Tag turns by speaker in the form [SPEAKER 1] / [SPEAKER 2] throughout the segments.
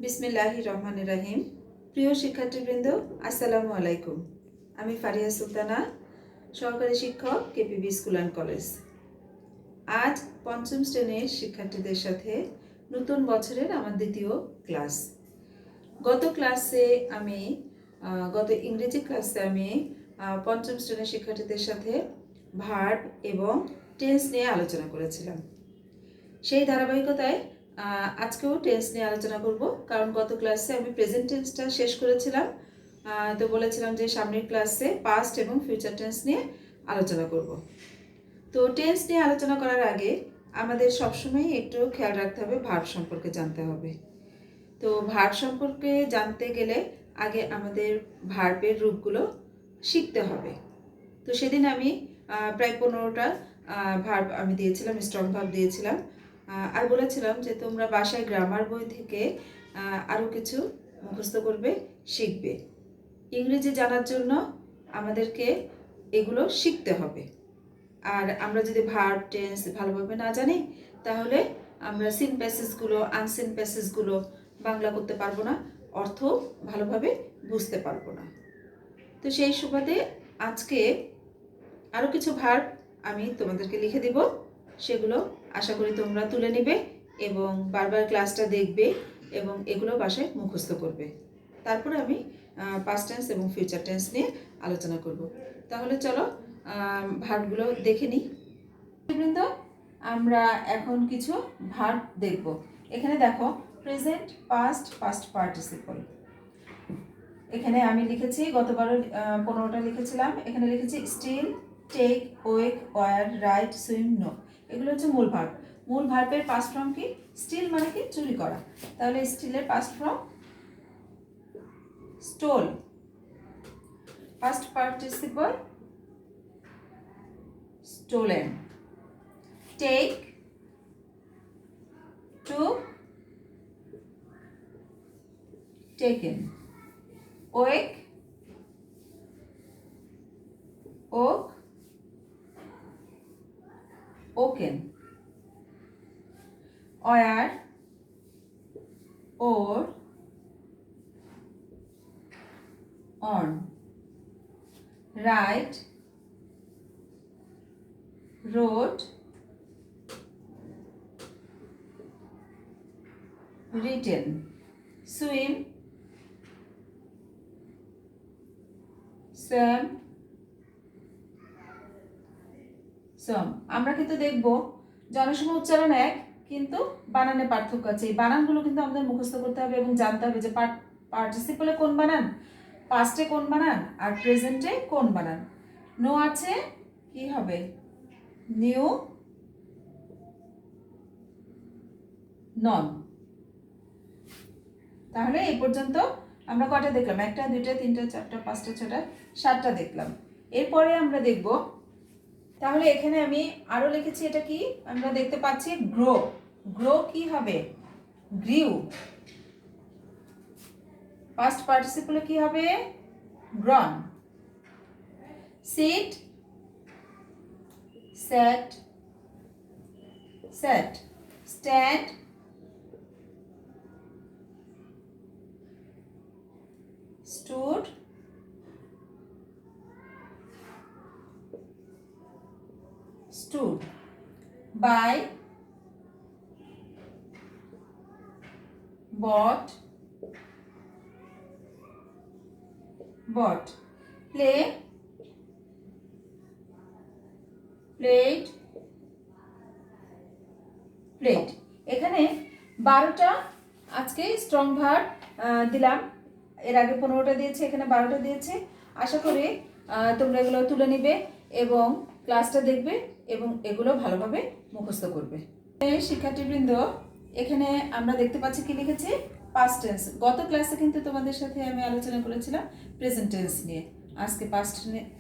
[SPEAKER 1] বিসমিল্লাহির রহমানির রহিম। প্রিয় শিক্ষার্থীবৃন্দ, আসসালামু আলাইকুম। আমি ফারিয়া সুলতানা, সহকারী শিক্ষক, কেপিবি স্কুল অ্যান্ড কলেজ। আজ পঞ্চম শ্রেণীর শিক্ষার্থীদের সাথে নতুন বছরের আমার দ্বিতীয় ক্লাস। গত ইংরেজি ক্লাসে আমি পঞ্চম শ্রেণীর শিক্ষার্থীদের সাথে ভার্ব এবং টেন্স নিয়ে আলোচনা করেছিলাম। সেই ধারাবাহিকতায় আজকেও টেন্স নিয়ে আলোচনা করব, কারণ গত ক্লাসে আমি প্রেজেন্ট টেন্সটা শেষ করেছিলাম। তো বলেছিলাম যে সামনের ক্লাসে পাস্ট এবং ফিউচার টেন্স নিয়ে আলোচনা করব। তো টেন্স নিয়ে আলোচনা করার আগে আমাদের সবসময় একটু খেয়াল রাখতে হবে, ভার্ব সম্পর্কে জানতে হবে। তো ভার্ব সম্পর্কে জানতে গেলে আগে আমাদের ভার্বের রূপগুলো শিখতে হবে। তো সেদিন আমি প্রায় 15টা ভার্ব আমি দিয়েছিলাম, স্ট্রং ভার্ব দিয়েছিলাম, আর বলেছিলাম যে তোমরা বাসায় গ্রামার বই থেকে আরও কিছু মুখস্থ করবে, শিখবে। ইংরেজি জানার জন্য আমাদেরকে এগুলো শিখতে হবে। আর আমরা যদি ভার্ব টেন্স ভালোভাবে না জানি, তাহলে আমরা সিন প্যাসেজগুলো, আনসিন প্যাসেজগুলো বাংলা করতে পারবো না, অর্থ ভালোভাবে বুঝতে পারবো না। তো সেই সুবাদে আজকে আরও কিছু ভার্ব আমি তোমাদেরকে লিখে দিব, সেগুলো আশা করি তোমরা তুলে নেবে এবং বারবার ক্লাসটা দেখবে এবং এগুলো বাসায় মুখস্থ করবে। তারপরে আমি পাস্ট টেন্স এবং ফিউচার টেন্স নিয়ে আলোচনা করব। তাহলে চলো ভার্বগুলো দেখে নিই। বৃন্দ, আমরা এখন কিছু ভার্ব দেখব। এখানে দেখো প্রেজেন্ট, পাস্ট, পাস্ট পার্টিসিপল। এখানে আমি লিখেছি, গতবারও 15টা লিখেছিলাম। এখানে লিখেছি steal, take, wake, wear, write, swim, know. এগুলো হচ্ছে মূল ভার্ব। মূল ভার্বের পাস্ট ফর্ম কি? স্টিল মানে কি? চুরি করা। তাহলে স্টিলের past form stole. Past participle stolen. Take, took, taken. Wake, woke, woken. Where, or, on. Write, wrote, written. Swim, swam, swam. আমরা কিন্তু দেখব যে অনেক সময় উচ্চারণ এক, কিন্তু বানানে পার্থক্য আছে। এই বানানগুলো কিন্তু আমাদের মুখস্থ করতে হবে এবং জানতে হবে যে পার্টিসিপলে কোন বানান, পাস্টে কোন বানান, আর প্রেজেন্টে কোন বানান। নো আছে, কি হবে? নিউ, নন। তাহলে এই পর্যন্ত আমরা কয়টা দেখলাম? 1টা, 2টা, 3টা, 4টা, 5টা, 6টা, 7টা দেখলাম। এরপরে আমরা দেখব, তাহলে এখানে আমি আরো লিখেছি, এটা কি আমরা দেখতে পাচ্ছি? গ্রো। গ্রো কি হবে? গ্রিউ। পাস্ট পার্টিসিপলে কি হবে? Grown. Sit, sat, sat. Stand, stood, stood. Buy, bought, bought. Play, played, played. এখানে 12টা আজকে স্ট্রং ভার্ব দিলাম। এর আগে 15টা দিয়েছে, এখানে 12টা দিয়েছে। আশা করি তোমরা এগুলো তুলে নিবে এবং ক্লাসটা দেখবে এবং এগুলো ভালোভাবে মুখস্থ করবে। শিক্ষার্থীবৃন্দ, এখানে আমরা দেখতে পাচ্ছি কি লিখেছি? Past tense. গত ক্লাসে কিন্তু তোমাদের সাথে আমি আলোচনা করেছিলাম প্রেজেন্ট টেন্স নিয়ে। আজকে পাস্ট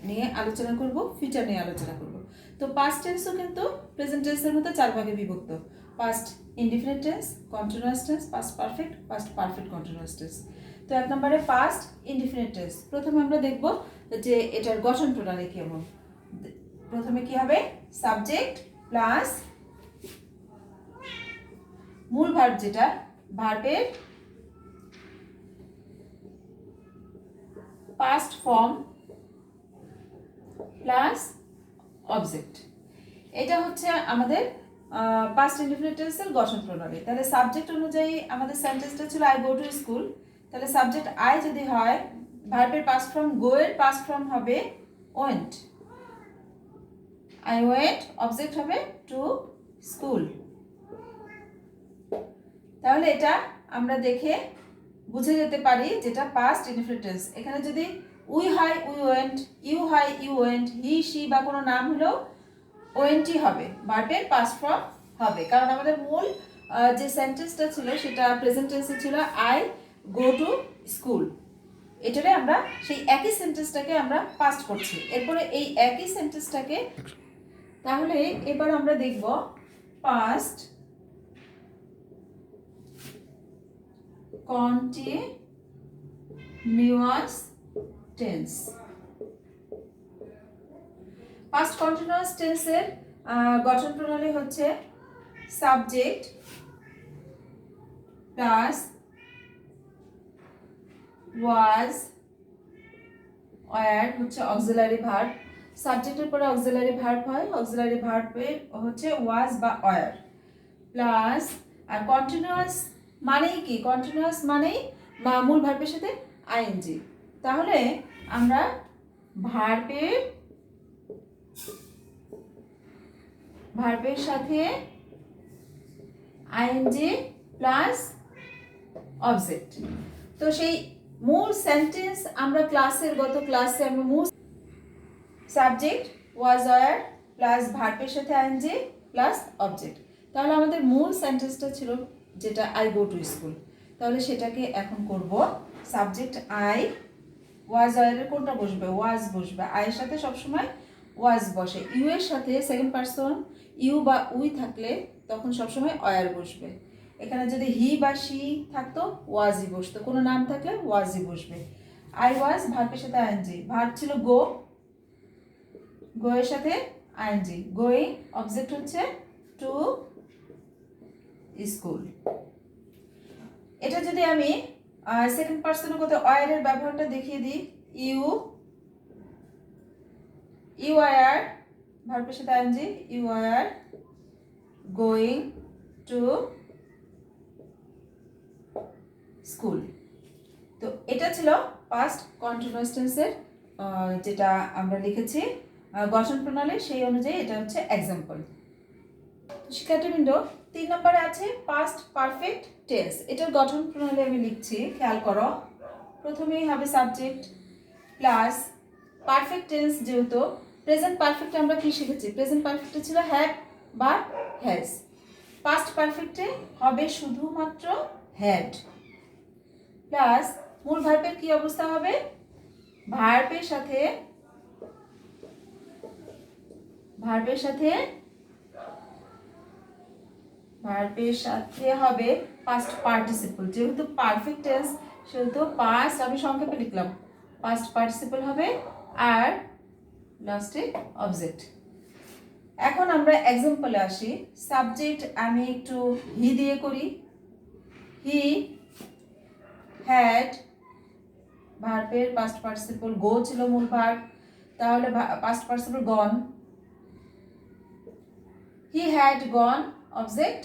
[SPEAKER 1] নিয়ে আলোচনা করব, ফিউচার নিয়ে আলোচনা করব। তো পাস্ট টেন্সও কিন্তু প্রেজেন্ট টেন্সের মতো 4 ভাগে বিভক্ত। Past indefinite tense, continuous tense, past perfect, past perfect continuous tense. তো 1 নম্বরে পাস্ট ইনডিফিনিট টেন্স। প্রথমে আমরা দেখব যে এটার গঠন প্রণালী কেমন। প্রথমে কি হবে? সাবজেক্ট প্লাস মূল ভার্ব, যেটা ভার্বের পাস্ট ফর্ম প্লাস অবজেক্ট। এটা হচ্ছে আমাদের পাস্ট ইনডিফিনিট টেন্সের গঠন প্রণালী। তাহলে সাবজেক্ট অনুযায়ী আমাদের সেন্টেন্সটা ছিল আই গো টু স্কুল। তাহলে সাবজেক্ট আই যদি হয়, ভার্বের পাস্ট ফর্ম গো এর পাস্ট ফর্ম হবে ওয়েন্ট, আই ওয়েন্ট, অবজেক্ট হবে টু স্কুল। তাহলে এটা আমরা দেখে বুঝে যেতে পারি যেটা পাস্ট ইনডিফিনিট টেন্স। এখানে যদি উই হয় উই ওয়েন্ট, ইউ হয় ইউ ওয়েন্ট, হি শি বা কোনো নাম হলেও ওয়েন্টই হবে, ভার্বের পাস্ট ফর্ম হবে। কারণ আমাদের মূল যে সেন্টেন্সটা ছিল সেটা প্রেজেন্ট টেন্সে ছিল আই গো টু স্কুল। এটারে আমরা সেই একই সেন্টেন্সটাকে আমরা পাস্ট করছি। এরপরে এই একই সেন্টেন্সটাকে তাহলে এবার আমরা দেখব past continuous tense. Past continuous টেন্সের গঠন প্রণালী হচ্ছে সাবজেক্ট প্লাস ওয়াজ ওয়ার হচ্ছে অক্সিলারি ভার্ব। সাবজেক্টের পরে অক্সিলারি ভার্ব হয়, অক্সিলারি ভার্বের হচ্ছে ওয়াজ বা ওয়ার প্লাস, আর কন্টিনিউয়াস মানেই কি? কন্টিনিউয়াস মানেই মূল ভার্বের সাথে আইএনজি। তাহলে আমরা ভার্বের সাথে আইএনজি প্লাস অবজেক্ট। তো সেই মূল সেন্টেন্স আমরা গত ক্লাসে আমরা মূল সাবজেক্ট ওয়াজ ওয়ার প্লাস ভার্বের সাথে আইএনজি প্লাস অবজেক্ট। তাহলে আমাদের মূল সেন্টেন্সটা ছিল যেটা আই গো টু স্কুল। তাহলে সেটাকে এখন করব সাবজেক্ট আই, ওয়াজ ওয়ারের কোনটা বসবে? ওয়াজ বসবে। আয়ের সাথে সবসময় ওয়াজ বসে। ইউ এর সাথে সেকেন্ড পারসন ইউ বা উই থাকলে তখন সবসময় ওয়ার বসবে। এখানে যদি হি বা শি থাকতো ওয়াজই বসতো, কোনো নাম থাকলে ওয়াজই বসবে। আই ওয়াজ ভার্বের সাথে আইএনজি, ভার্ব ছিল গো, গো এর সাথে আইএনজি, গোয়িং, অবজেক্ট হচ্ছে টু স্কুল। এটা যদি আমি সেকেন্ড পারসনের কথা ওয়ারের ব্যবহারটা দেখিয়ে দিই, ইউ আর ভার্বের সাথে ING, you are going to school. তো এটা ছিল পাস্ট কন্টিনিউয়াস টেন্সের যেটা আমরা লিখেছি গঠন প্রণালী, সেই অনুযায়ী এটা হচ্ছে এক্সাম্পল। শিক্ষার্থীবৃন্দ, 3 নম্বরে আছে পাস্ট পারফেক্ট টেন্স। এটার গঠন প্রণালী আমি লিখছি, খেয়াল করো। প্রথমেই হবে সাবজেক্ট প্লাস পারফেক্ট টেন্স, যেহেতু প্রেজেন্ট পারফেক্টে আমরা কি শিখেছি? প্রেজেন্ট পারফেক্টে ছিল হ্যাভ বা হ্যাজ। পাস্ট পারফেক্টে হবে শুধুমাত্র হ্যাড প্লাস মূল ভার্বের কি অবস্থা হবে? ভার্বের সাথে হবে পাস্ট পার্টিসিপল। যেহেতু পারফেক্ট টেন্স সেহেতু পাস্ট আমি সংক্ষেপে লিখলাম, পাস্ট পার্টিসিপল হবে আর লাস্টে অবজেক্ট। এখন আমরা এক্সাম্পলে আসি। সাবজেক্ট আমি একটু হি দিয়ে করি। হি হ্যাড, ভার্বের পাস্ট পার্টিসিপল গো ছিল মূল ভার্ব, তাহলে past participle gone, he had gone, object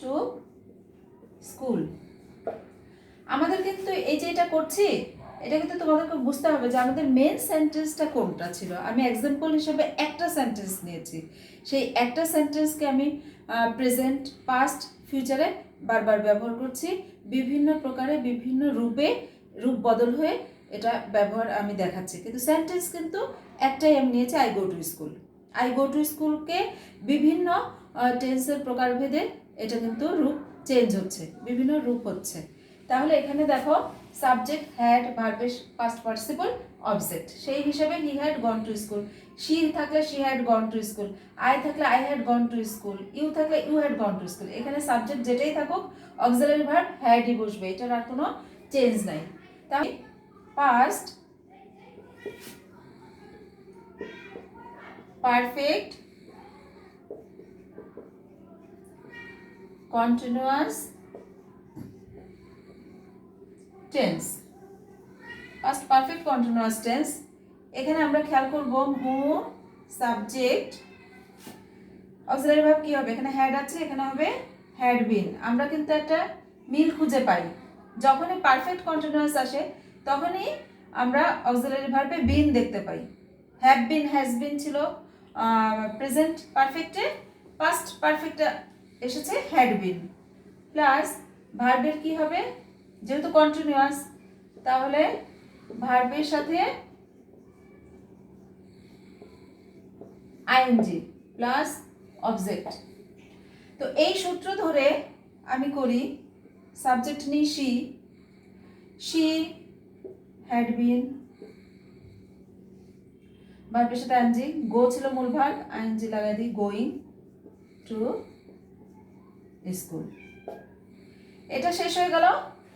[SPEAKER 1] to school. আমাদের কিন্তু এই যে এটা করছি, এটা কিন্তু তোমাদেরকে বুঝতে হবে যে আমাদের মেন সেন্টেন্সটা কোনটা ছিল। আমি এক্সাম্পল হিসেবে একটা সেন্টেন্স নিয়েছি, সেই একটা সেন্টেন্সকে আমি প্রেজেন্ট পাস্ট ফিউচারে বারবার ব্যবহার করছি, বিভিন্ন প্রকারে বিভিন্ন রূপ বদল হয়ে এটা ব্যবহার আমি দেখাচ্ছি, কিন্তু সেন্টেন্স কিন্তু একটাই আমি নিয়েছি, I go to school. I go to স্কুলকে বিভিন্ন টেন্সের প্রকারভেদে এটা কিন্তু রূপ চেঞ্জ হচ্ছে, বিভিন্ন রূপ হচ্ছে। তাহলে এখানে দেখো সাবজেক্ট হ্যাড, ভার্বের পাস্ট পার্টিসিপল, অবজেক্ট। সেই হিসাবে he had gone to school, she থাকলে she had gone to school, I থাকলে I had gone to school, you থাকলে you had gone to school. এখানে সাবজেক্ট যেটাই থাকুক অক্সিলারি ভার্ব হ্যাডই বসবে, এটার আর কোনো চেঞ্জ নাই। তাহলে past perfect continuous tense past perfect continuous tense, এখানে আমরা খেয়াল করব হু সাবজেক্ট অক্সিলারি ভার্ব কি হবে, এখানে হ্যাড আছে, এখানে হবে হ্যাড বিন। আমরা কিন্তু একটা মিল খুঁজে পাই, যখনই পারফেক্ট কন্টিনিউয়াস আসে তখনই আমরা অক্সিলারি ভার্বে বিন দেখতে পাই। হ্যাভ বিন হ্যাজ বিন ছিল প্রেজেন্ট পারফেক্টে, পাস্ট পারফেক্টে এসেছে হ্যাড বিন। প্লাস ভার্বের কি হবে, যেহেতু কন্টিনিউয়াস তাহলে ভার্বের সাথে আইএনজি প্লাস অবজেক্ট। তো এই সূত্র ধরে আমি করি, সাবজেক্ট নিই শি হ্যাড বিন, ভার্বের সাথে আইএনজি, গো ছিল মূল ভার্ব, আইএনজি লাগাই দিই গোয়িং টু স্কুল। এটা শেষ হয়ে গেল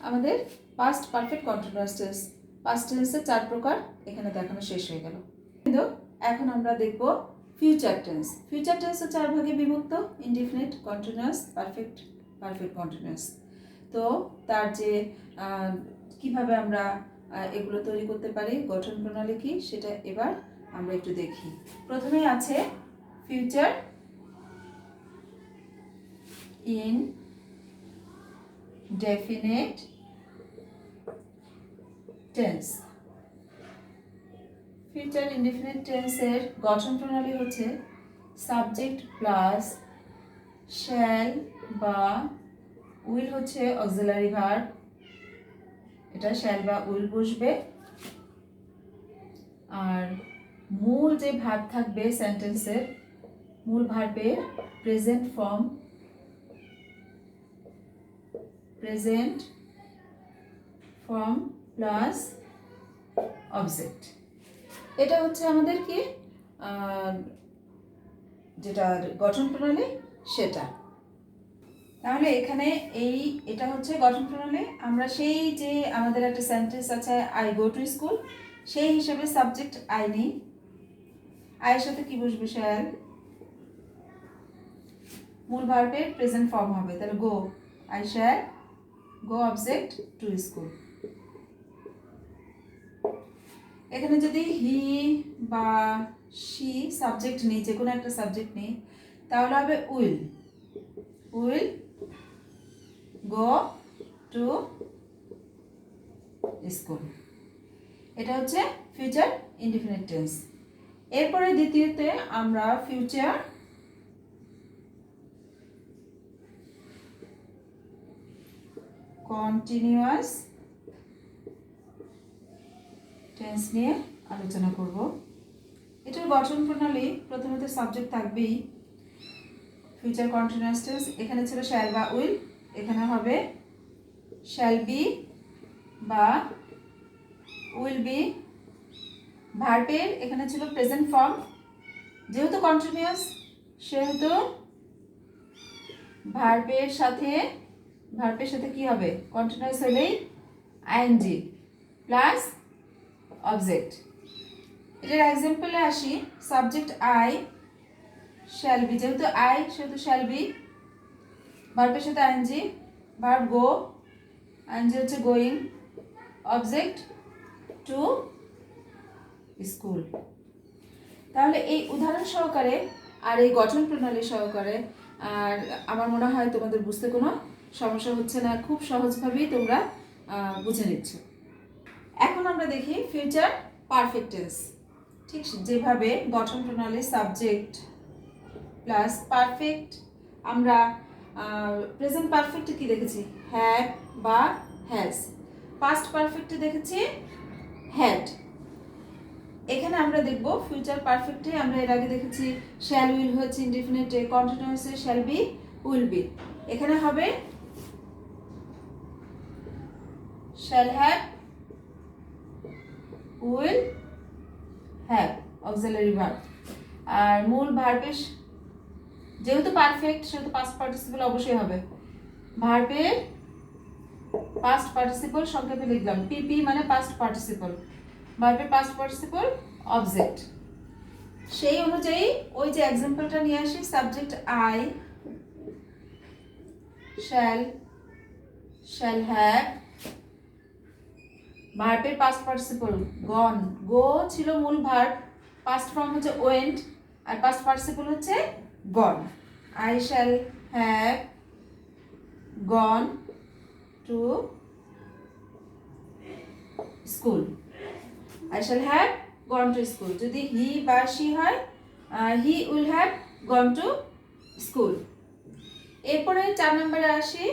[SPEAKER 1] আমাদের past perfect continuous tense. Past টেন্সের 4 প্রকার এখানে দেখানো শেষ হয়ে গেল। কিন্তু এখন আমরা দেখব ফিউচার টেন্স। ফিউচার টেন্সও 4 ভাগে বিভক্ত, indefinite, continuous, perfect, perfect continuous. তো তার যে কিভাবে আমরা এগুলো তৈরি করতে পারি, গঠন প্রণালী কি, সেটা এবার আমরা একটু দেখি। প্রথমেই আছে future in definite tense। Future indefinite টেন্সের গঠন প্রণালী হচ্ছে সাবজেক্ট প্লাস শ্যাল বা উইল হচ্ছে অক্সিলারি ভার্ব, এটা শ্যাল বা উইল বসবে, আর মূল যে ভার্ব থাকবে সেন্টেন্সের, মূল ভার্বের present form, present form plus object. এটা হচ্ছে আমাদের কি যেটা গঠন প্রণালী সেটা। তাহলে এখানে এটা হচ্ছে গঠন প্রণালী। আমরা সেই যে আমাদের একটা সেন্টেন্স আছে আই গো টু স্কুল, সেই হিসেবে সাবজেক্ট আই নিই, আয়ের সাথে কি বসবে শ্যাল, মূল ভার্বের প্রেজেন্ট ফর্ম হবে, তাহলে go, I shall go object to school. এখানে যদি হি বা শি সাবজেক্ট নেই, যে কোনো একটা সাবজেক্ট নেই, তাহলে হবে will, will go to school. এটা হচ্ছে ফিউচার ইনডিফিনিট টেন্স। এরপরে দ্বিতীয়তে আমরা ফিউচার কন্টিনিউয়াস টেন্স নিয়ে আলোচনা করব। এটার গঠন প্রণালী প্রথমত সাবজেক্ট থাকবেই, ফিউচার কন্টিনিউয়াস টেন্স, এখানে ছিল শ্যাল বা উইল, এখানে হবে শ্যাল বি বা উইল বি। ভার্বের এখানে ছিল প্রেজেন্ট ফর্ম, যেহেতু কন্টিনিউয়াস সেহেতু ভার্বের সাথে কি হবে, কন্টিনিউয়াস হলেই আইএনজি প্লাস অবজেক্ট। এটার এক্সাম্পলে আসি, সাবজেক্ট আই শ্যাল বি, যেহেতু আই সেহেতু শ্যাল বি, ভার্বের সাথে আইএনজি, ভার্ব গো, আইএনজি হচ্ছে গোয়িং, অবজেক্ট টু স্কুল। তাহলে এই উদাহরণ সহকারে আর এই গঠন প্রণালী সহকারে আর আমার মনে হয় তোমাদের বুঝতে কোনো সমস্যা হচ্ছে না, খুব সহজভাবেই তোমরা বুঝে নিচ্ছ। এখন আমরা দেখি ফিউচার পারফেক্ট টেন্স। ঠিক যেভাবে গঠন প্রণালী সাবজেক্ট প্লাস পারফেক্ট, আমরা প্রেজেন্ট পারফেক্টে কি দেখেছি, হ্যাভ বা হ্যাজ, পাস্ট পারফেক্টে দেখেছি হ্যাড। এখানে আমরা দেখব ফিউচার পারফেক্টে আমরা এর আগে দেখেছি শ্যাল উইল হচ্ছে ইনডিফিনিটে, কন্টিনিউয়াসে শ্যাল বি উইল বি, এখানে হবে shall have will have auxiliary verb. আর মূল ভার্বের যেহেতু পারফেক্ট সেহেতু পাস্ট পার্টিসিপল অবশ্যই হবে, ভার্বের পাস্ট পার্টিসিপল সংক্ষেপে লিখলাম পিপি মানে পাস্ট পার্টিসিপল, ভার্বের পাস্ট পার্টিসিপল অবজেক্ট। সেই অনুযায়ী ওই যে এক্সাম্পলটা নিয়ে আসি, সাবজেক্ট আই শ্যাল হ্যাভ ভার্বের পাস্ট পার্টিসিপল গন, গো ছিল মূল ভার্ব, পাস্ট ফর্ম হচ্ছে ওয়েন্ট, আর পাস্ট পার্টিসিপল হচ্ছে gone. I shall have gone to school, I shall have gone to school. যদি হি বা শি হয়, he will have gone to school. এরপরে 4 নম্বরে আসি,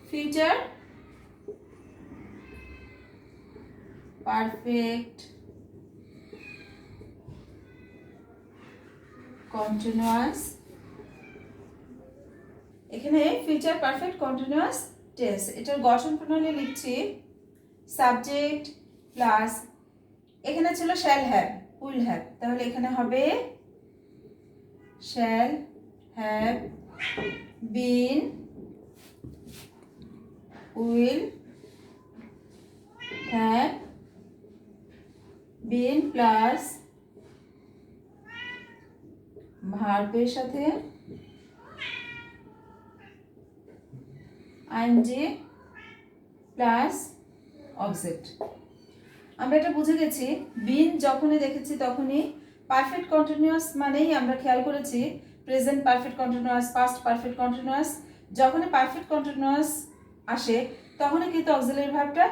[SPEAKER 1] ফিউচার পারফেক্ট কন্টিনিউয়াস। এখানে ফিউচার পারফেক্ট কন্টিনিউয়াস টেন্স, এটার গঠন প্রণালী লিখছি সাবজেক্ট প্লাস, এখানে ছিল শ্যাল হ্যাভ উইল হ্যাভ, তাহলে এখানে হবে shall have been will have been plus ভার্বের সাথে আইএনজি প্লাস অবজেক্ট। আমরা এটা বুঝে গেছি, বিন যখনই দেখেছি তখনই পারফেক্ট কন্টিনিউয়াস মানেই আমরা খেয়াল করেছি present perfect continuous, past perfect continuous. যখনই পারফেক্ট কন্টিনিউয়াস আসে তখনই কিন্তু অক্সিলারি ভার্বটা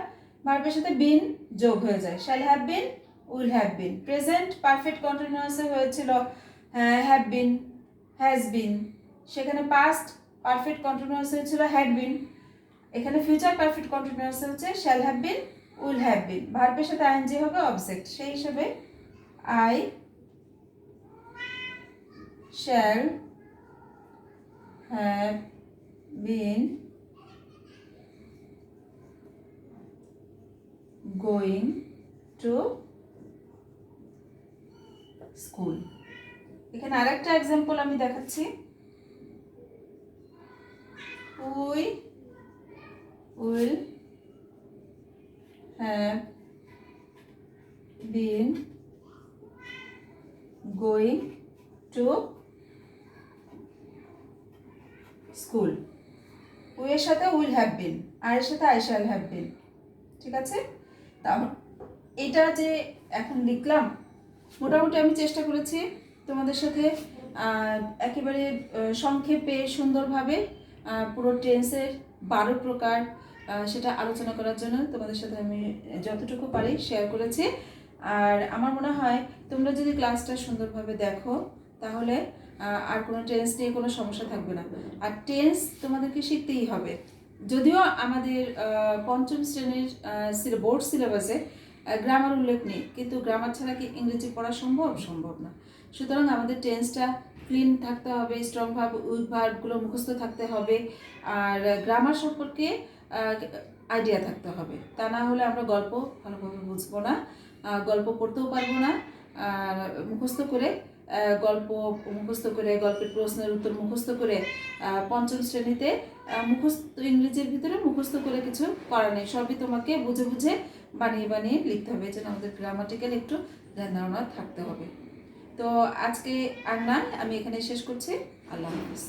[SPEAKER 1] ভার্বের সাথে বিন যোগ হয়ে যায়, shall have been will have been. Present perfect কন্টিনিউয়াসে হয়েছিল হ্যাভ বিন হ্যাজ বিন, সেখানে পাস্ট পারফেক্ট কন্টিনিউয়াস হয়েছিল হ্যাড বিন, এখানে ফিউচার পারফেক্ট কন্টিনিউয়াস হচ্ছে shall have been will have been, ভার্বের সাথে আইএনজি হবে অবজেক্ট। সেই হিসাবে I shall have been going to school. এখানে আরেকটা এক্সাম্পল আমি দেখাচ্ছি, we will have been going to school. We এর সাথে উইল হ্যাভ বিন, আর এর সাথে আই শ্যাল হ্যাভ বিন। ঠিক আছে, তাহলে এটা যে এখন লিখলাম মোটামুটি আমি চেষ্টা করেছি তোমাদের সাথে একেবারে সংক্ষেপে সুন্দরভাবে পুরো টেন্সের 12 প্রকার সেটা আলোচনা করার জন্য তোমাদের সাথে আমি যতটুকু পারি শেয়ার করেছি। আর আমার মনে হয় তোমরা যদি ক্লাসটা সুন্দরভাবে দেখো তাহলে আর কোনো টেন্স নিয়ে কোনো সমস্যা থাকবে না। আর টেন্স তোমাদেরকে শিখতেই হবে, যদিও আমাদের পঞ্চম শ্রেণীর বোর্ড সিলেবাসে গ্রামার উল্লেখ নেই, কিন্তু গ্রামার ছাড়া কি ইংরেজি পড়া সম্ভব? সম্ভব না। সুতরাং আমাদের টেন্সটা ক্লিন থাকতে হবে, স্ট্রং ভার্ব উইক ভার্বগুলো মুখস্থ থাকতে হবে, আর গ্রামার সম্পর্কে আইডিয়া থাকতে হবে। তা না হলে আমরা গল্প ভালোভাবে বুঝবো না, গল্প পড়তেও পারবো না। মুখস্থ করে গল্পের প্রশ্নের উত্তর মুখস্থ করে পঞ্চম শ্রেণীতে মুখস্থ ইংরেজির ভিতরে মুখস্থ করে কিছু করার নেই, সবই তোমাকে বুঝে বুঝে বানিয়ে বানিয়ে লিখতে হবে, যেন আমাদের গ্রামাটিক্যাল একটু ধ্যান ধারণা থাকতে হবে। তো আজকে আর না, আমি এখানে শেষ করছি। আল্লাহ হাফিজ।